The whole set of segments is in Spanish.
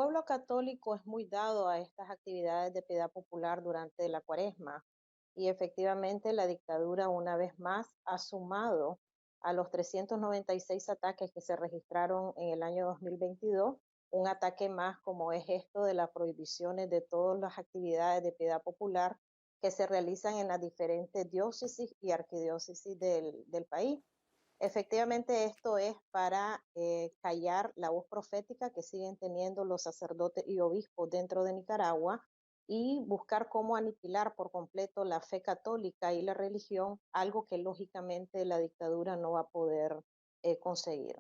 pueblo católico es muy dado a estas actividades de piedad popular durante la Cuaresma y efectivamente la dictadura una vez más ha sumado a los 396 ataques que se registraron en el año 2022, un ataque más como es esto de las prohibiciones de todas las actividades de piedad popular que se realizan en las diferentes diócesis y arquidiócesis del país. Efectivamente, esto es para callar la voz profética que siguen teniendo los sacerdotes y obispos dentro de Nicaragua y buscar cómo aniquilar por completo la fe católica y la religión, algo que lógicamente la dictadura no va a poder conseguir.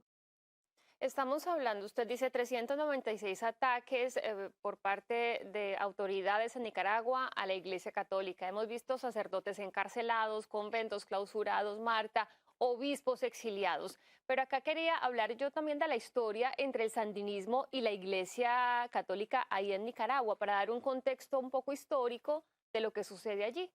Estamos hablando, usted dice 396 ataques por parte de autoridades en Nicaragua a la Iglesia Católica. Hemos visto sacerdotes encarcelados, conventos clausurados, Marta, obispos exiliados. Pero acá quería hablar yo también de la historia entre el sandinismo y la Iglesia Católica ahí en Nicaragua, para dar un contexto un poco histórico de lo que sucede allí.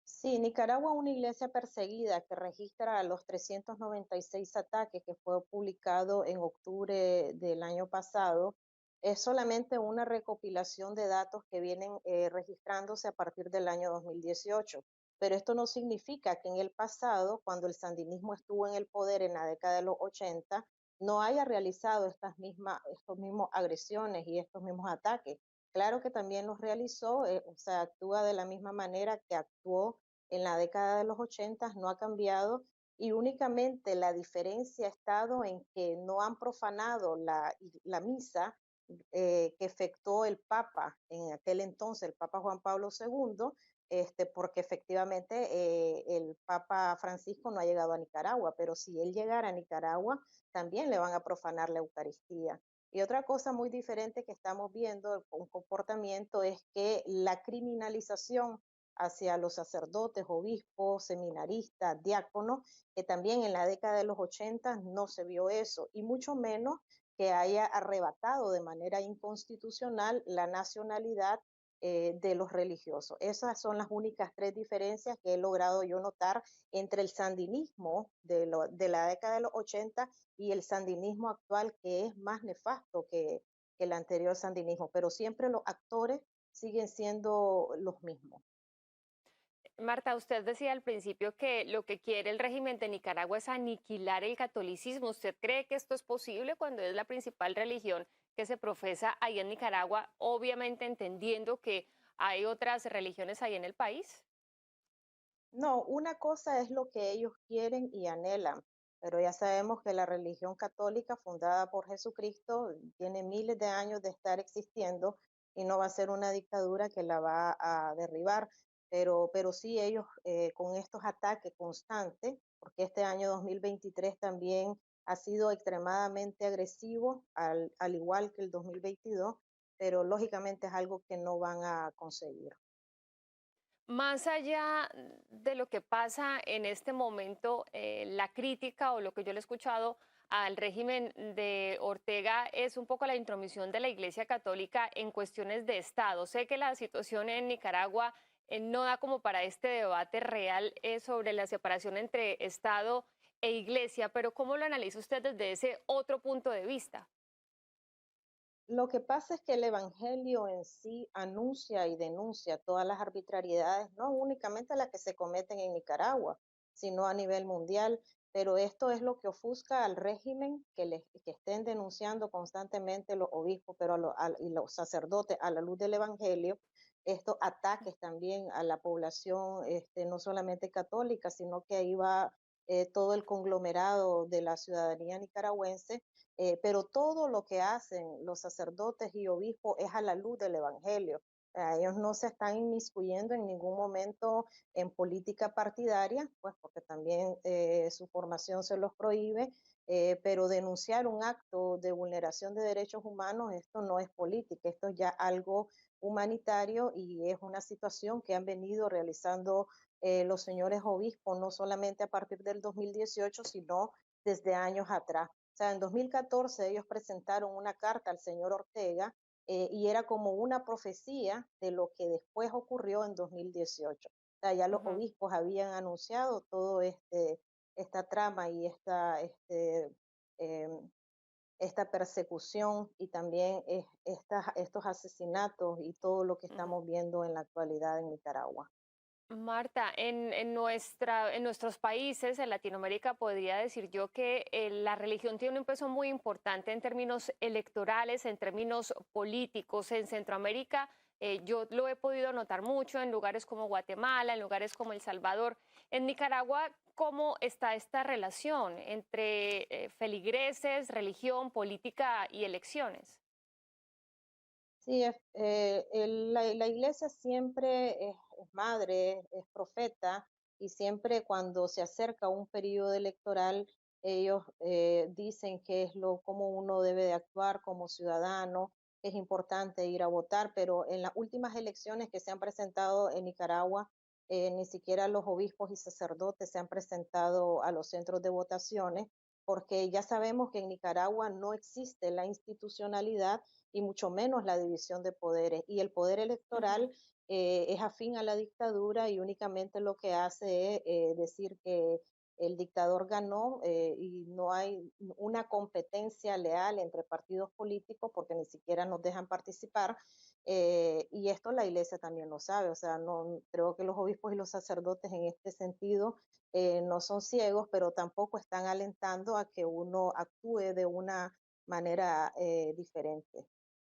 Sí, Nicaragua, una iglesia perseguida que registra los 396 ataques que fue publicado en octubre del año pasado, es solamente una recopilación de datos que vienen registrándose a partir del año 2018. Pero esto no significa que en el pasado, cuando el sandinismo estuvo en el poder en la década de los 80, no haya realizado estos mismos agresiones y estos mismos ataques. Claro que también los realizó, o sea, actúa de la misma manera que actuó en la década de los 80, no ha cambiado y únicamente la diferencia ha estado en que no han profanado la misa que efectuó el Papa en aquel entonces, el Papa Juan Pablo II, porque efectivamente el Papa Francisco no ha llegado a Nicaragua, pero si él llegara a Nicaragua, también le van a profanar la Eucaristía. Y otra cosa muy diferente que estamos viendo, un comportamiento, es que la criminalización hacia los sacerdotes, obispos, seminaristas, diáconos, que también en la década de los 80 no se vio eso, y mucho menos que haya arrebatado de manera inconstitucional la nacionalidad de los religiosos. Esas son las únicas tres diferencias que he logrado yo notar entre el sandinismo de la década de los 80 y el sandinismo actual, que es más nefasto que el anterior sandinismo, pero siempre los actores siguen siendo los mismos. Marta, usted decía al principio que lo que quiere el régimen de Nicaragua es aniquilar el catolicismo. ¿Usted cree que esto es posible cuando es la principal religión que se profesa ahí en Nicaragua, obviamente entendiendo que hay otras religiones ahí en el país? No, una cosa es lo que ellos quieren y anhelan, pero ya sabemos que la religión católica fundada por Jesucristo tiene miles de años de estar existiendo y no va a ser una dictadura que la va a derribar, pero sí ellos con estos ataques constantes, porque este año 2023 también ha sido extremadamente agresivo, al igual que el 2022, pero lógicamente es algo que no van a conseguir. Más allá de lo que pasa en este momento, la crítica o lo que yo le he escuchado al régimen de Ortega es un poco la intromisión de la Iglesia Católica en cuestiones de Estado. Sé que la situación en Nicaragua no da como para este debate real sobre la separación entre Estado e Iglesia, pero ¿cómo lo analiza usted desde ese otro punto de vista? Lo que pasa es que el Evangelio en sí anuncia y denuncia todas las arbitrariedades, no únicamente las que se cometen en Nicaragua, sino a nivel mundial. Pero esto es lo que ofusca al régimen que estén denunciando constantemente los obispos y los sacerdotes a la luz del Evangelio, estos ataques también a la población, no solamente católica, sino que ahí va todo el conglomerado de la ciudadanía nicaragüense, pero todo lo que hacen los sacerdotes y obispos es a la luz del Evangelio. Ellos no se están inmiscuyendo en ningún momento en política partidaria, pues porque también su formación se los prohíbe, pero denunciar un acto de vulneración de derechos humanos, esto no es política, esto es ya algo humanitario y es una situación que han venido realizando los señores obispos, no solamente a partir del 2018, sino desde años atrás. O sea, en 2014 ellos presentaron una carta al señor Ortega y era como una profecía de lo que después ocurrió en 2018. O sea, ya los Ujú. obispos habían anunciado todo esta trama y eh, esta persecución y también estos asesinatos y todo lo que Ujú. estamos viendo en la actualidad en Nicaragua. Marta, en nuestros países, en Latinoamérica, podría decir yo que la religión tiene un peso muy importante en términos electorales, en términos políticos. En Centroamérica, yo lo he podido notar mucho en lugares como Guatemala, en lugares como El Salvador. En Nicaragua, ¿cómo está esta relación entre feligreses, religión, política y elecciones? Sí, la iglesia siempre es madre, es profeta, y siempre cuando se acerca un periodo electoral, ellos dicen que es cómo uno debe de actuar como ciudadano, que es importante ir a votar, pero en las últimas elecciones que se han presentado en Nicaragua, ni siquiera los obispos y sacerdotes se han presentado a los centros de votaciones, porque ya sabemos que en Nicaragua no existe la institucionalidad y mucho menos la división de poderes. Y el poder Ujú, electoral es afín a la dictadura y únicamente lo que hace es decir que el dictador ganó y no hay una competencia leal entre partidos políticos porque ni siquiera nos dejan participar. Y esto la iglesia también lo sabe, o sea, no creo que los obispos y los sacerdotes en este sentido no son ciegos, pero tampoco están alentando a que uno actúe de una manera diferente.